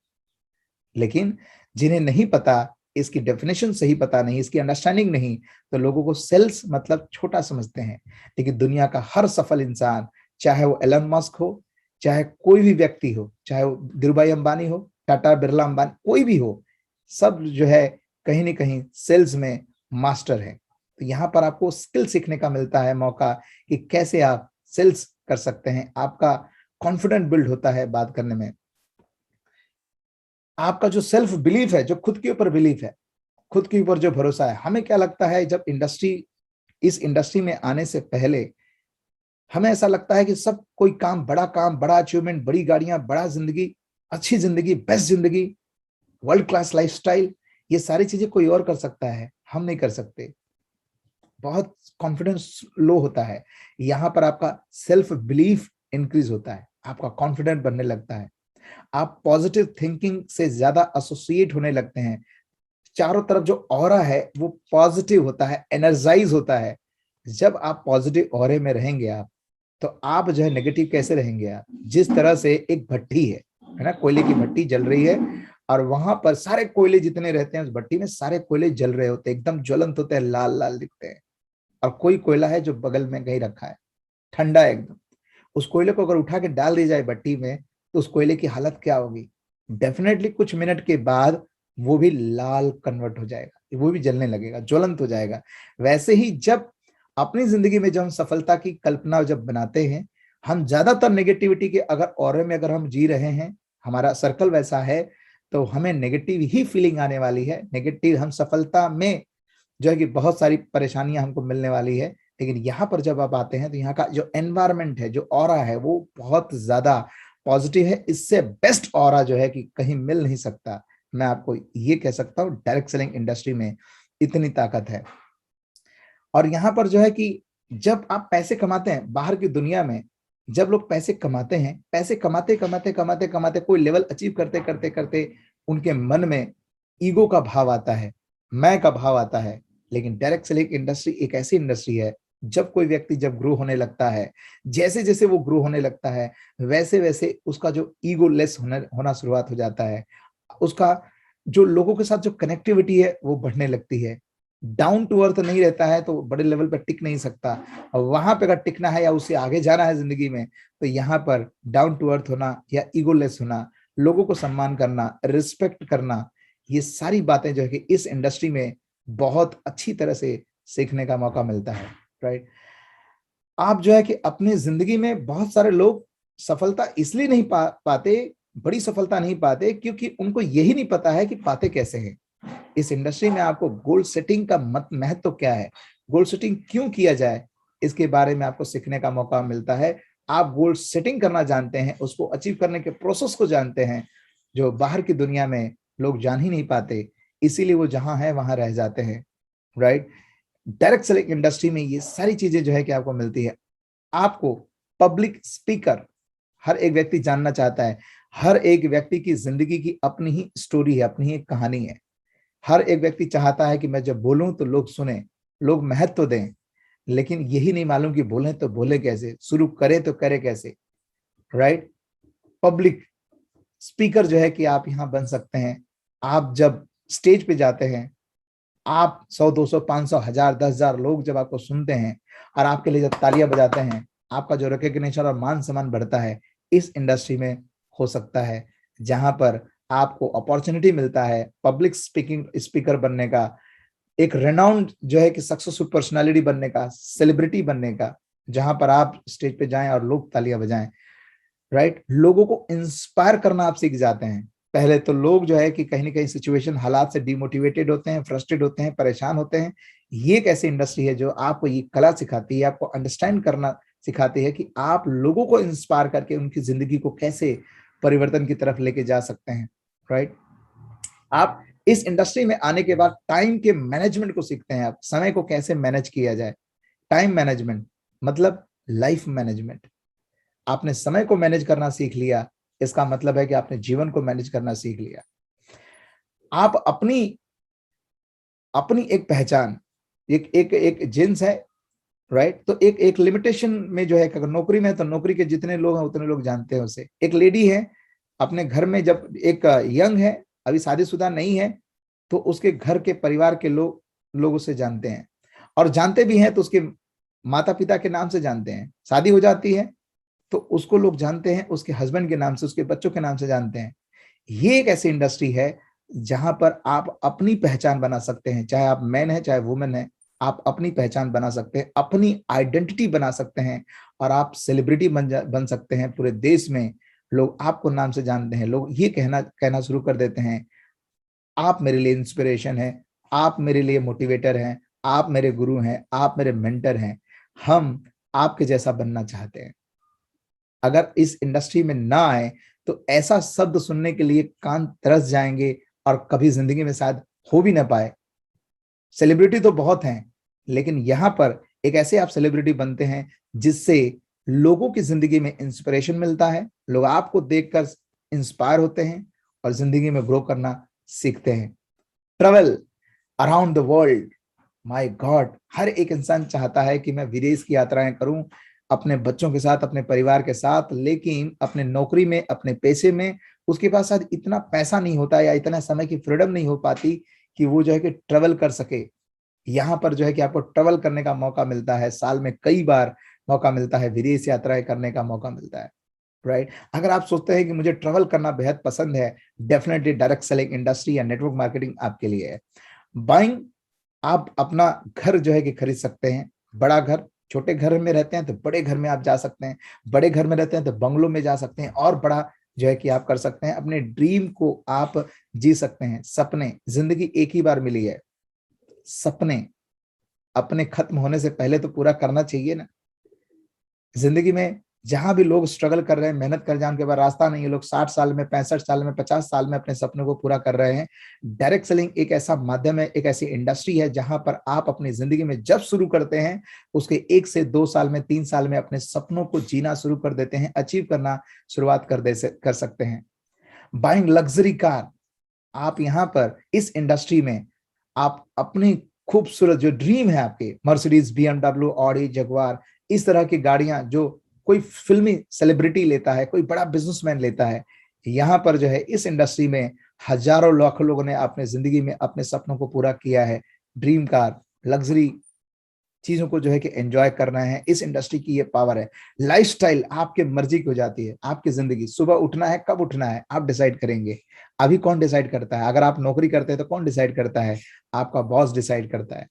लेकिन जिन्हें नहीं पता, इसकी डेफिनेशन सही पता नहीं, इसकी अंडरस्टैंडिंग नहीं, तो लोगों को सेल्स मतलब छोटा समझते हैं। लेकिन दुनिया का हर सफल इंसान, चाहे वो एलन मस्क हो, चाहे कोई भी व्यक्ति हो, चाहे वो धीरूभाई अंबानी हो, टाटा बिरला अंबानी, कोई भी हो, सब जो है कहीं ना कहीं सेल्स में मास्टर है। तो यहाँ पर आपको स्किल सीखने का मिलता है मौका कि कैसे आप सेल्स कर सकते हैं। आपका कॉन्फिडेंट बिल्ड होता है बात करने में। आपका जो सेल्फ बिलीफ है, जो खुद के ऊपर बिलीफ है, खुद के ऊपर जो भरोसा है। हमें क्या लगता है, जब इस इंडस्ट्री में आने से पहले हमें ऐसा लगता है कि सब कोई काम, बड़ा अचीवमेंट, बड़ी गाड़ियां, बड़ा जिंदगी, अच्छी जिंदगी, बेस्ट जिंदगी, वर्ल्ड क्लास लाइफस्टाइल, ये सारी चीजें कोई और कर सकता है, हम नहीं कर सकते। बहुत कॉन्फिडेंस लो होता है, यहाँ पर आपका सेल्फ बिलीफ इंक्रीज होता है, आपका कॉन्फिडेंट बनने लगता है, आप पॉजिटिव थिंकिंग से ज्यादा एसोसिएट होने लगते हैं, चारों तरफ जो ऑरा है वो पॉजिटिव होता है, एनर्जाइज होता है। जब आप पॉजिटिव ऑरे में रहेंगे आप, तो आप जो है नेगेटिव कैसे रहेंगे आप? जिस तरह से एक भट्टी है ना, कोयले की भट्टी जल रही है और वहां पर सारे कोयले जितने रहते हैं उस भट्टी में, सारे कोयले जल रहे होते हैं, एकदम ज्वलंत होते हैं, लाल लाल दिखते हैं। और कोई कोयला है जो बगल में कहीं रखा है, ठंडा है एकदम, उस कोयले को अगर उठा के डाल दी जाए भट्टी में, तो उस कोयले की हालत क्या होगी? डेफिनेटली कुछ मिनट के बाद वो भी लाल कन्वर्ट हो जाएगा, वो भी जलने लगेगा, ज्वलंत हो जाएगा। वैसे ही जब अपनी जिंदगी में जब हम सफलता की कल्पना जब बनाते हैं, हम ज्यादातर नेगेटिविटी के अगर ऑरे में अगर हम जी रहे हैं, हमारा सर्कल वैसा है, तो हमें नेगेटिव ही फीलिंग आने वाली है, नेगेटिव, हम सफलता में जो है कि बहुत सारी परेशानियां हमको मिलने वाली है। लेकिन यहाँ पर जब आप आते हैं तो यहाँ का जो एनवायरनमेंट है, जो ऑरा है, वो बहुत ज्यादा पॉजिटिव है। इससे बेस्ट ऑरा जो है कि कहीं मिल नहीं सकता। मैं आपको ये कह सकता हूँ, डायरेक्ट सेलिंग इंडस्ट्री में इतनी ताकत है। और यहाँ पर जो है कि जब आप पैसे कमाते हैं बाहर की दुनिया में, जब लोग पैसे कमाते हैं, पैसे कमाते कमाते कमाते कमाते कोई लेवल अचीव करते करते करते उनके मन में ईगो का भाव आता है, मैं का भाव आता है। लेकिन डायरेक्ट सेलिंग इंडस्ट्री एक ऐसी इंडस्ट्री है, जब कोई व्यक्ति जब ग्रो होने लगता है, जैसे जैसे वो ग्रो होने लगता है, वैसे वैसे उसका जो ईगो लेस होना शुरुआत हो जाता है, उसका जो लोगों के साथ जो कनेक्टिविटी है वो बढ़ने लगती है। डाउन टू अर्थ नहीं रहता है तो बड़े लेवल पर टिक नहीं सकता, और वहां पे अगर टिकना है या उससे आगे जाना है जिंदगी में, तो यहाँ पर डाउन टू अर्थ होना या ईगोलेस होना, लोगों को सम्मान करना, रिस्पेक्ट करना, ये सारी बातें जो है कि इस इंडस्ट्री में बहुत अच्छी तरह से सीखने का मौका मिलता है। राइट? आप जो है कि अपनी जिंदगी में बहुत सारे लोग सफलता इसलिए नहीं पाते, बड़ी सफलता नहीं पाते, क्योंकि उनको यही नहीं पता है कि पाते कैसे हैं। इस इंडस्ट्री में आपको गोल सेटिंग का महत्व क्या है, गोल सेटिंग क्यों किया जाए, इसके बारे में आपको सीखने का मौका मिलता है। आप गोल सेटिंग करना जानते हैं, उसको अचीव करने के प्रोसेस को जानते हैं, जो बाहर की दुनिया में लोग जान ही नहीं पाते, इसीलिए वो जहां है वहां रह जाते हैं। राइट? डायरेक्ट सेलिंग इंडस्ट्री में ये सारी चीजें जो है कि आपको मिलती है। आपको पब्लिक स्पीकर हर एक व्यक्ति जानना चाहता है। हर एक व्यक्ति की जिंदगी की अपनी ही स्टोरी है, अपनी ही एक कहानी है। हर एक व्यक्ति चाहता है कि मैं जब बोलूं तो लोग सुने, लोग महत्व दें, लेकिन यही नहीं मालूम कि बोले तो बोले कैसे, शुरू करे तो करे कैसे। राइट? पब्लिक स्पीकर जो है कि आप यहां बन सकते हैं। आप जब स्टेज पे जाते हैं, आप 100 200 500 1000 10,000 लोग जब आपको सुनते हैं और आपके लिए जब तालियां बजाते हैं, आपका जो रिकॉग्निशन और मान सम्मान बढ़ता है, इस इंडस्ट्री में हो सकता है, जहां पर आपको अपॉर्चुनिटी मिलता है पब्लिक स्पीकिंग स्पीकर बनने का, एक रेनाउंड जो है कि सक्सेसफुल पर्सनालिटी बनने का, सेलिब्रिटी बनने का, जहां पर आप स्टेज पे जाएं और लोग तालियां बजाएं। राइट? लोगों को इंस्पायर करना आप सीख जाते हैं। पहले तो लोग जो है कि कहीं ना कहीं सिचुएशन हालात से डिमोटिवेटेड होते हैं, फ्रस्ट्रेट होते हैं, परेशान होते हैं। ये एक ऐसी इंडस्ट्री है जो आपको ये कला सिखाती है, आपको अंडरस्टैंड करना सिखाती है कि आप लोगों को इंस्पायर करके उनकी जिंदगी को कैसे परिवर्तन की तरफ लेके जा सकते हैं। राइट? आप इस इंडस्ट्री में आने के बाद टाइम के मैनेजमेंट को सीखते हैं, आप समय को कैसे मैनेज किया जाए। टाइम मैनेजमेंट मतलब लाइफ मैनेजमेंट। आपने समय को मैनेज करना सीख लिया, इसका मतलब है कि आपने जीवन को मैनेज करना सीख लिया। आप अपनी अपनी एक पहचान, एक एक एक जींस है। राइट? तो एक एक लिमिटेशन में जो है, अगर नौकरी में है तो नौकरी के जितने लोग हैं उतने लोग जानते हैं उसे। एक लेडी है अपने घर में, जब एक यंग है, अभी शादीशुदा नहीं है, तो उसके घर के परिवार के लोग उसे जानते हैं, और जानते भी हैं तो उसके माता पिता के नाम से जानते हैं। शादी हो जाती है तो उसको लोग जानते हैं उसके हस्बैंड के नाम से, उसके बच्चों के नाम से जानते हैं। ये एक ऐसी इंडस्ट्री है जहां पर आप अपनी पहचान बना सकते हैं, चाहे आप मैन है चाहे वुमेन है, आप अपनी पहचान बना सकते हैं, अपनी आइडेंटिटी बना सकते हैं, और आप सेलिब्रिटी बन सकते हैं। पूरे देश में लोग आपको नाम से जानते हैं, लोग ये कहना शुरू कर देते हैं, आप मेरे लिए इंस्पिरेशन है, आप मेरे लिए मोटिवेटर हैं, आप मेरे गुरु हैं, आप मेरे मेंटर हैं, हम आपके जैसा बनना चाहते हैं। अगर इस इंडस्ट्री में ना आए तो ऐसा शब्द सुनने के लिए कान तरस जाएंगे, और कभी जिंदगी में शायद हो भी ना पाए। सेलिब्रिटी तो बहुत हैं, लेकिन यहां पर एक ऐसे आप सेलिब्रिटी बनते हैं जिससे लोगों की जिंदगी में इंस्पिरेशन मिलता है, लोग आपको देखकर इंस्पायर होते हैं और जिंदगी में ग्रो करना सीखते हैं। Travel around the world, my god, हर एक इंसान चाहता है कि मैं विदेश की यात्राएं करूं अपने बच्चों के साथ, अपने परिवार के साथ, लेकिन अपने नौकरी में, अपने पैसे में उसके पास शायद इतना पैसा नहीं होता या इतना समय की फ्रीडम नहीं हो पाती कि वो जो है कि ट्रेवल कर सके। यहाँ पर जो है कि आपको ट्रेवल करने का मौका मिलता है, साल में कई बार मौका मिलता है, विदेश यात्राएं करने का मौका मिलता है, राइट। अगर आप सोचते हैं कि मुझे ट्रेवल करना बेहद पसंद है, डेफिनेटली डायरेक्ट सेलिंग इंडस्ट्री या नेटवर्क मार्केटिंग आपके लिए है। बाइंग, आप अपना घर जो है कि खरीद सकते हैं, बड़ा घर, छोटे घर में रहते हैं तो बड़े घर में आप जा सकते हैं, बड़े घर में रहते हैं तो बंगलों में जा सकते हैं, और बड़ा जो है कि आप कर सकते हैं, अपने ड्रीम को आप जी सकते हैं। सपने, जिंदगी एक ही बार मिली है, सपने अपने खत्म होने से पहले तो पूरा करना चाहिए ना। जिंदगी में जहां भी लोग स्ट्रगल कर रहे हैं, मेहनत कर जाने के बाद रास्ता नहीं है, लोग 60 साल में, 65 साल में, 50 साल में अपने सपनों को पूरा कर रहे हैं। डायरेक्ट सेलिंग एक ऐसा माध्यम है, एक ऐसी इंडस्ट्री है जहां पर आप अपनी जिंदगी में जब शुरू करते हैं उसके 1 से 2 साल में, 3 साल में अपने सपनों को जीना शुरू कर देते हैं, अचीव करना शुरुआत कर सकते हैं। बाइंग लग्जरी कार, आप यहाँ पर इस इंडस्ट्री में आप अपनी खूबसूरत जो ड्रीम है आपके, मर्सिडीज, बीएमडब्ल्यू, ऑडी, जगुआर, इस तरह की गाड़ियां जो कोई फिल्मी सेलिब्रिटी लेता है, कोई बड़ा बिजनेसमैन लेता है, यहाँ पर जो है इस इंडस्ट्री में हजारों लाखों लोगों ने अपने जिंदगी में अपने सपनों को पूरा किया है। ड्रीम कार, लग्जरी चीजों को जो है कि एंजॉय करना है, इस इंडस्ट्री की ये पावर है। लाइफस्टाइल आपके मर्जी की हो जाती है, आपकी जिंदगी, सुबह उठना है, कब उठना है आप डिसाइड करेंगे। अभी कौन डिसाइड करता है? अगर आप नौकरी करते हैं तो कौन डिसाइड करता है? आपका बॉस डिसाइड करता है,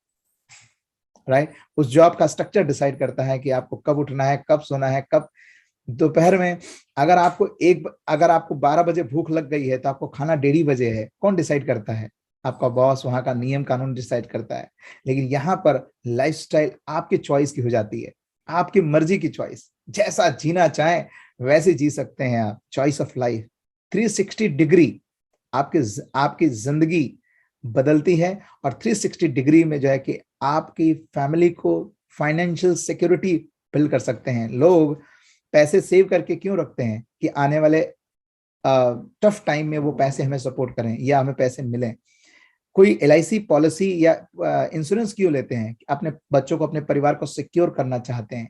राइट। उस जॉब का स्ट्रक्चर डिसाइड करता है कि आपको कब उठना है, कब सोना है, कब दोपहर में, अगर आपको 12 बजे भूख लग गई है तो आपको खाना 1:30 बजे है, कौन डिसाइड करता है? आपका बॉस, वहां का नियम कानून डिसाइड करता है। लेकिन यहाँ पर लाइफस्टाइल आपकी चॉइस की हो जाती है, आपकी मर्जी की चॉइस, जैसा जीना चाहें वैसे जी सकते हैं आप। चॉइस ऑफ लाइफ 360 डिग्री आपके आपकी जिंदगी बदलती है, और 360 डिग्री में जो है कि आपकी फैमिली को फाइनेंशियल सिक्योरिटी बिल्ड कर सकते हैं। लोग पैसे सेव करके क्यों रखते हैं? कि आने वाले टफ टाइम में वो पैसे हमें सपोर्ट करें या हमें पैसे मिलें। कोई LIC पॉलिसी या इंश्योरेंस क्यों लेते हैं? अपने बच्चों को, अपने परिवार को सिक्योर करना चाहते हैं,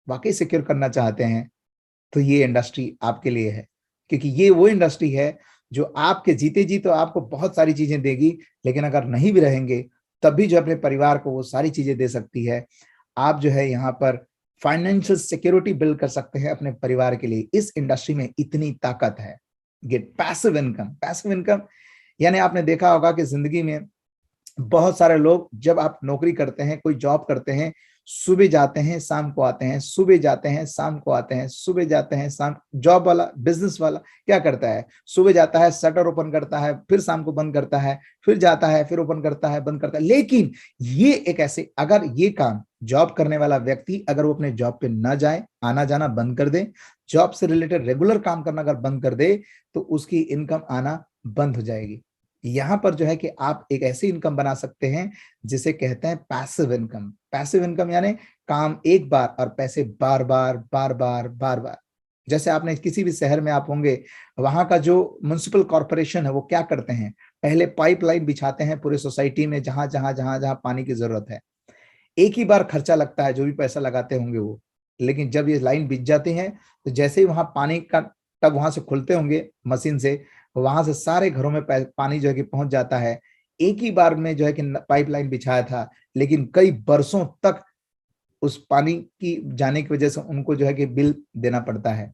वाकई सिक्योर करना चाहते हैं, तो ये इंडस्ट्री आपके लिए है। क्योंकि ये वो इंडस्ट्री है जो आपके जीते जी तो आपको बहुत सारी चीजें देगी, लेकिन अगर नहीं भी रहेंगे तब भी जो अपने परिवार को वो सारी चीजें दे सकती है। आप जो है यहाँ पर फाइनेंशियल सिक्योरिटी बिल्ड कर सकते हैं अपने परिवार के लिए। इस इंडस्ट्री में इतनी ताकत है। Get passive income. Passive income यानी आपने देखा होगा कि जिंदगी में बहुत सारे लोग, जब आप नौकरी करते हैं, कोई जॉब करते हैं, सुबह जाते हैं शाम को आते हैं, सुबह जाते हैं शाम को आते हैं, सुबह जाते हैं शाम। जॉब वाला, बिजनेस वाला क्या करता है? सुबह जाता है, शटर ओपन करता है, फिर शाम को बंद करता है, फिर जाता है, फिर ओपन करता है, बंद करता है। लेकिन ये एक ऐसे, अगर ये काम जॉब करने वाला व्यक्ति, अगर वो अपने जॉब पे ना जाए, आना जाना बंद कर दे, जॉब से रिलेटेड रेगुलर काम करना अगर बंद कर दे, तो उसकी इनकम आना बंद हो जाएगी। यहां पर जो है कि आप एक ऐसी इनकम बना सकते हैं जिसे कहते हैं पैसिव इनकम। पैसिव इनकम यानी काम एक बार और पैसे बार बार बार बार बार बार। जैसे आपने किसी भी शहर में आप होंगे, वहां का जो म्युनिसिपल कॉर्पोरेशन है वो क्या करते हैं? पहले पाइपलाइन बिछाते हैं पूरे सोसाइटी में, जहां जहां जहां जहां पानी की जरूरत है। एक ही बार खर्चा लगता है, जो भी पैसा लगाते होंगे वो। लेकिन जब ये लाइन बिछ जाती है तो जैसे ही वहां पानी का टब वहां से खुलते होंगे मशीन से, वहां से सारे घरों में पानी जो है कि पहुंच जाता है। एक ही बार में जो है कि पाइपलाइन बिछाया था, लेकिन कई बरसों तक उस पानी की जाने की वजह से उनको जो है कि बिल देना पड़ता है।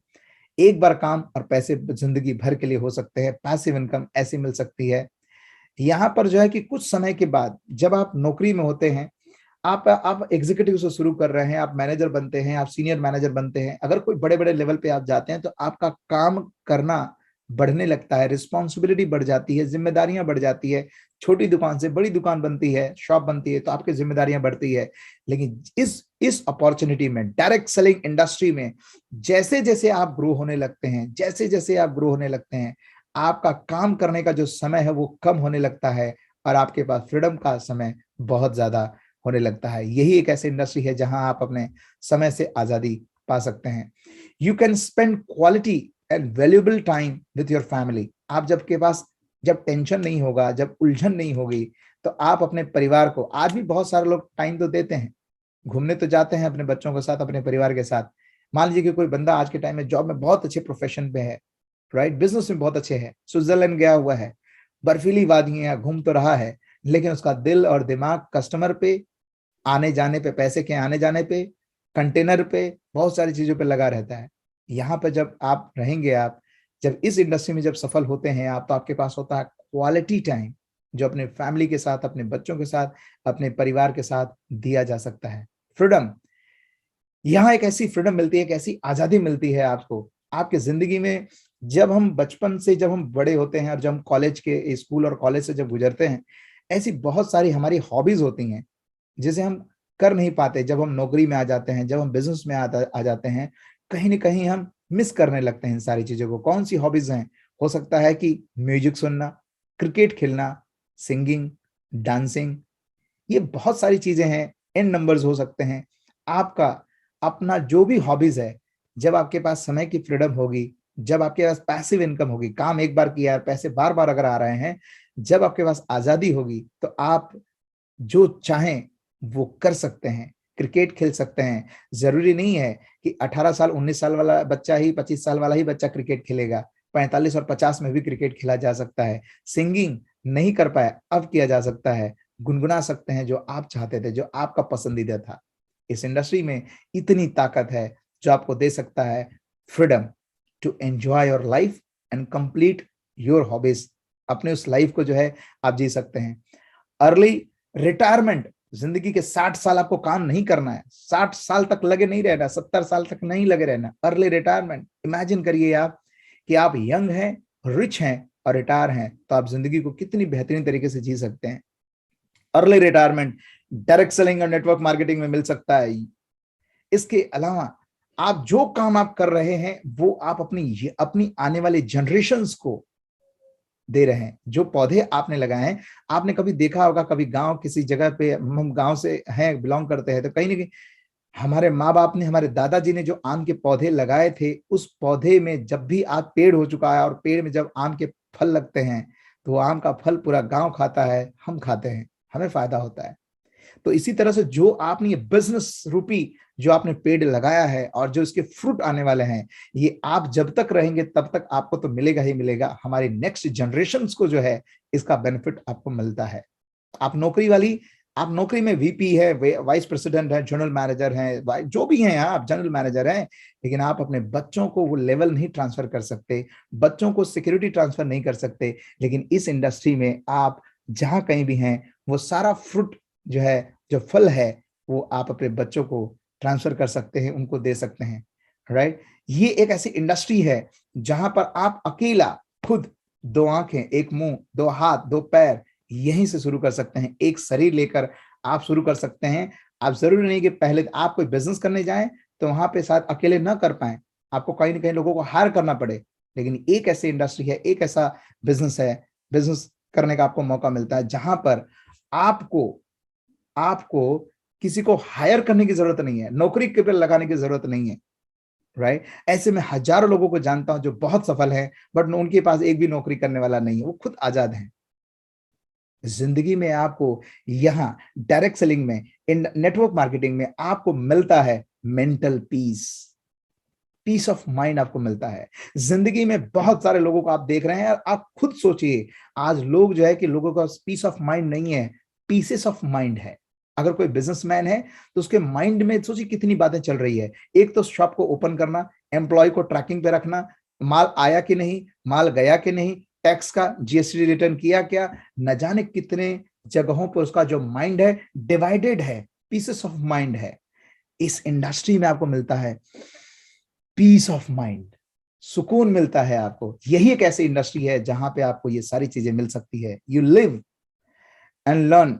एक बार काम और पैसे जिंदगी भर के लिए हो सकते हैं। पैसिव इनकम ऐसी मिल सकती है। यहाँ पर जो है कि कुछ समय के बाद जब आप नौकरी में होते हैं, आप एग्जीक्यूटिव से शुरू कर रहे हैं, आप मैनेजर बनते हैं, आप सीनियर मैनेजर बनते हैं, अगर कोई बड़े बड़े लेवल पे आप जाते हैं तो आपका काम करना बढ़ने लगता है, रिस्पॉन्सिबिलिटी बढ़ जाती है, जिम्मेदारियां बढ़ जाती है। छोटी दुकान से बड़ी दुकान बनती है, शॉप बनती है, तो आपकी जिम्मेदारियां बढ़ती है। लेकिन इस अपॉर्चुनिटी में, डायरेक्ट सेलिंग इंडस्ट्री में, जैसे जैसे आप ग्रो होने लगते हैं, जैसे जैसे आप ग्रो होने लगते हैं, आपका काम करने का जो समय है वो कम होने लगता है। और आपके पास फ्रीडम का समय बहुत ज्यादा होने लगता है। यही एक ऐसी इंडस्ट्री है जहां आप अपने समय से आजादी पा सकते हैं। You can spend quality and valuable time with your family. आप जब के पास जब टेंशन नहीं होगा, जब उलझन नहीं होगी, तो आप अपने परिवार को, आज भी बहुत सारे लोग टाइम तो देते हैं, घूमने तो जाते हैं अपने बच्चों के साथ, अपने परिवार के साथ। मान लीजिए कि कोई बंदा आज के टाइम में जॉब में बहुत अच्छे प्रोफेशन पे है, राइट, बिजनेस में बहुत अच्छे है, स्विट्जरलैंड गया हुआ है, बर्फीली वादियां घूम तो रहा है, लेकिन उसका दिल और दिमाग कस्टमर पे, आने जाने पे, पैसे के आने जाने पे, कंटेनर पे, बहुत सारी चीजों पे लगा रहता है। यहाँ पे जब आप रहेंगे, आप जब इस इंडस्ट्री में जब सफल होते हैं आप, तो आपके पास होता है क्वालिटी टाइम, जो अपने फैमिली के साथ, अपने बच्चों के साथ, अपने परिवार के साथ दिया जा सकता है। फ्रीडम, यहाँ एक ऐसी फ्रीडम मिलती है, एक ऐसी आजादी मिलती है आपको आपके जिंदगी में। जब हम बचपन से, जब हम बड़े होते हैं और जब हम कॉलेज के, स्कूल और कॉलेज से जब गुजरते हैं, ऐसी बहुत सारी हमारी हॉबीज होती हैं जिसे हम कर नहीं पाते। जब हम नौकरी में आ जाते हैं, जब हम बिजनेस में आ जाते हैं, कहीं ना कहीं हम मिस करने लगते हैं इन सारी चीजों को। कौन सी हॉबीज हैं? हो सकता है कि म्यूजिक सुनना, क्रिकेट खेलना, सिंगिंग, डांसिंग, ये बहुत सारी चीजें हैं, इन नंबर्स हो सकते हैं। आपका अपना जो भी हॉबीज है, जब आपके पास समय की फ्रीडम होगी, जब आपके पास पैसिव इनकम होगी, काम एक बार किया, पैसे बार बार अगर आ रहे हैं, जब आपके पास आजादी होगी, तो आप जो चाहें वो कर सकते हैं। क्रिकेट खेल सकते हैं। जरूरी नहीं है कि 18 साल 19 साल वाला बच्चा ही, 25 साल वाला ही बच्चा क्रिकेट खेलेगा। 45 और 50 में भी क्रिकेट खेला जा सकता है। सिंगिंग नहीं कर पाए, अब किया जा सकता है। गुनगुना सकते हैं जो आप चाहते थे, जो आपका पसंदीदा था। इस इंडस्ट्री में इतनी ताकत है जो आपको दे सकता है freedom to enjoy your life and complete your hobbies. अपने उस लाइफ को जो है आप जी सकते हैं। अर्ली रिटायरमेंट, जिंदगी के 60 साल आपको काम नहीं करना है, 60 साल तक लगे नहीं रहना, 70 साल तक नहीं लगे रहना। अर्ली रिटायरमेंट, इमेजिन करिए आप कि आप यंग हैं, रिच हैं और रिटायर हैं, तो आप जिंदगी को कितनी बेहतरीन तरीके से जी सकते हैं। अर्ली रिटायरमेंट डायरेक्ट सेलिंग और नेटवर्क मार्केटिंग में मिल सकता है। इसके अलावा आप जो काम आप कर रहे हैं, वो आप अपनी आने वाली जनरेशंस को दे रहे हैं। जो पौधे आपने लगाए हैं, आपने कभी देखा होगा, कभी गांव किसी जगह पे, हम गांव से हैं, बिलोंग करते हैं, तो कहीं ना कहीं हमारे माँ बाप ने, हमारे दादाजी ने जो आम के पौधे लगाए थे, उस पौधे में जब भी आज पेड़ हो चुका है और पेड़ में जब आम के फल लगते हैं, तो आम का फल पूरा गांव खाता है, हम खाते हैं, हमें फायदा होता है। तो इसी तरह से जो आपने ये बिजनेस रूपी जो आपने पेड़ लगाया है और जो इसके फ्रूट आने वाले हैं, ये आप जब तक रहेंगे तब तक आपको तो मिलेगा ही मिलेगा। हमारी नेक्स्ट जनरेशन्स को जो है इसका बेनिफिट आपको मिलता है। आप नौकरी में वीपी है, वाइस प्रेसिडेंट है, जनरल मैनेजर हैं, जो भी हैं, आप जनरल मैनेजर हैं, लेकिन आप अपने बच्चों को वो लेवल नहीं ट्रांसफर कर सकते, बच्चों को सिक्योरिटी ट्रांसफर नहीं कर सकते। लेकिन इस इंडस्ट्री में आप जहां कहीं भी हैं, वो सारा फ्रूट जो है, जो फल है, वो आप अपने बच्चों को ट्रांसफर कर सकते हैं, उनको दे सकते हैं, राइट। ये एक ऐसी इंडस्ट्री है जहां पर आप अकेला खुद, दो आंखें, एक मुंह, दो हाथ, दो पैर, यहीं से शुरू कर सकते हैं। एक शरीर लेकर आप शुरू कर सकते हैं। आप जरूरी नहीं कि पहले आप कोई बिजनेस करने जाएं तो वहां पे साथ अकेले ना कर पाए, आपको कहीं ना कहीं लोगों को हायर करना पड़े। लेकिन एक ऐसी इंडस्ट्री है, एक ऐसा बिजनेस है, बिजनेस करने का आपको मौका मिलता है जहां पर आपको आपको किसी को हायर करने की जरूरत नहीं है, नौकरी के पे लगाने की जरूरत नहीं है, राइट। ऐसे में हजारों लोगों को जानता हूं जो बहुत सफल हैं, बट उनके पास एक भी नौकरी करने वाला नहीं है, वो खुद आजाद हैं। जिंदगी में आपको यहाँ डायरेक्ट सेलिंग में, इन नेटवर्क मार्केटिंग में आपको मिलता है mental peace, peace of mind आपको मिलता है। जिंदगी में बहुत सारे लोगों को आप देख रहे हैं, आप खुद सोचिए, आज लोग जो है कि लोगों का पीस ऑफ माइंड नहीं है, पीसेस ऑफ माइंड है। अगर कोई बिजनेसमैन है तो उसके माइंड में सोचिए कितनी बातें चल रही है। एक तो शॉप को ओपन करना, एम्प्लॉय को ट्रैकिंग पे रखना, माल आया कि नहीं, माल गया कि नहीं, टैक्स का जीएसटी रिटर्न किया क्या, न जाने कितने जगहों पर उसका जो माइंड है डिवाइडेड है, पीसेस ऑफ माइंड है। इस इंडस्ट्री में आपको मिलता है पीस ऑफ माइंड, सुकून मिलता है आपको। यही एक ऐसी इंडस्ट्री है जहां पे आपको ये सारी चीजें मिल सकती है। You live and learn.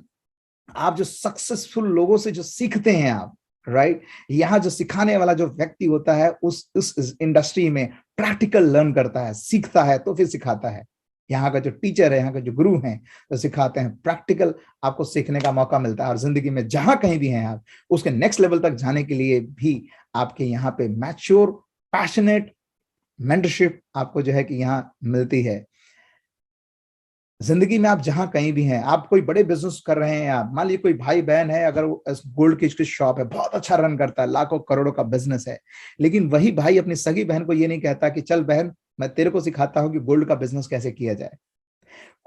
आप जो सक्सेसफुल लोगों से जो सीखते हैं आप, राइट, यहाँ जो सिखाने वाला जो व्यक्ति होता है उस इंडस्ट्री में प्रैक्टिकल लर्न करता है, सीखता है तो फिर सिखाता है। यहाँ का जो टीचर है, यहाँ का जो गुरु हैं, तो सिखाते हैं, प्रैक्टिकल आपको सीखने का मौका मिलता है। और जिंदगी में जहां कहीं भी हैं आप, उसके नेक्स्ट लेवल तक जाने के लिए भी आपके यहाँ पे मैच्योर पैशनेट मेंटरशिप आपको जो है कि यहाँ मिलती है। जिंदगी में आप जहां कहीं भी हैं, आप कोई बड़े बिजनेस कर रहे हैं, आप मान लीजिए कोई भाई बहन है, अगर वो गोल्ड की उसकी शॉप है, बहुत अच्छा रन करता है, लाखों करोड़ों का बिजनेस है, लेकिन वही भाई अपनी सगी बहन को ये नहीं कहता कि चल बहन मैं तेरे को सिखाता हूं कि गोल्ड का बिजनेस कैसे किया जाए।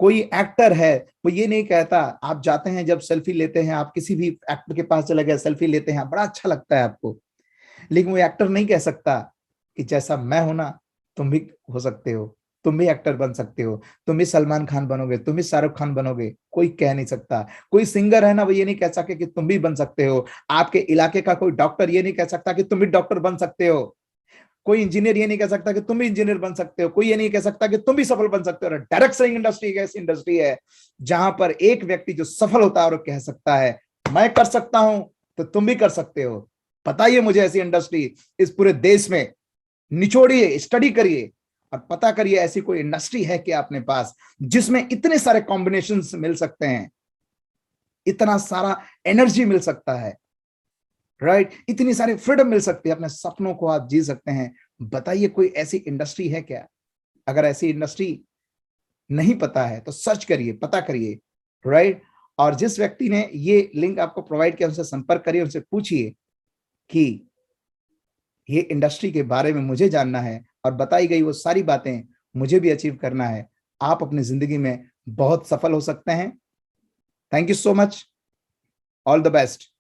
कोई एक्टर है, वो ये नहीं कहता, आप जाते हैं जब सेल्फी लेते हैं, आप किसी भी एक्टर के पास चले गए, सेल्फी लेते हैं, बड़ा अच्छा लगता है आपको, लेकिन वो एक्टर नहीं कह सकता कि जैसा मैं हूं ना, तुम भी हो सकते हो, तुम भी एक्टर बन सकते हो, तुम भी सलमान खान बनोगे, तुम भी शाहरुख खान बनोगे। कोई कह नहीं सकता। कोई सिंगर है ना, वो ये नहीं कह सके कि तुम भी बन सकते हो। आपके इलाके का कोई डॉक्टर ये नहीं कह सकता कि तुम भी डॉक्टर बन सकते हो। कोई इंजीनियर ये नहीं कह सकता कि तुम भी इंजीनियर बन सकते हो। कोई ये नहीं कह सकता कि तुम भी सफल बन सकते हो। डायरेक्ट सेलिंग इंडस्ट्री एक ऐसी इंडस्ट्री है जहां पर एक व्यक्ति जो सफल होता है और कह सकता है मैं कर सकता हूं, तो तुम भी कर सकते हो। बताइए मुझे ऐसी इंडस्ट्री इस पूरे देश में, निचोड़िए, स्टडी करिए और पता करिए ऐसी कोई इंडस्ट्री है कि अपने पास जिसमें इतने सारे कॉम्बिनेशंस मिल सकते हैं, इतना सारा एनर्जी मिल सकता है, राइट, इतनी सारी फ्रीडम मिल सकती है, अपने सपनों को आप जी सकते हैं। बताइए कोई ऐसी इंडस्ट्री है क्या? अगर ऐसी इंडस्ट्री नहीं पता है तो सर्च करिए, पता करिए, राइट। और जिस व्यक्ति ने ये लिंक आपको प्रोवाइड किया, उनसे संपर्क करिए, उनसे पूछिए कि ये इंडस्ट्री के बारे में मुझे जानना है और बताई गई वो सारी बातें मुझे भी अचीव करना है। आप अपनी जिंदगी में बहुत सफल हो सकते हैं। Thank you so much, all the best.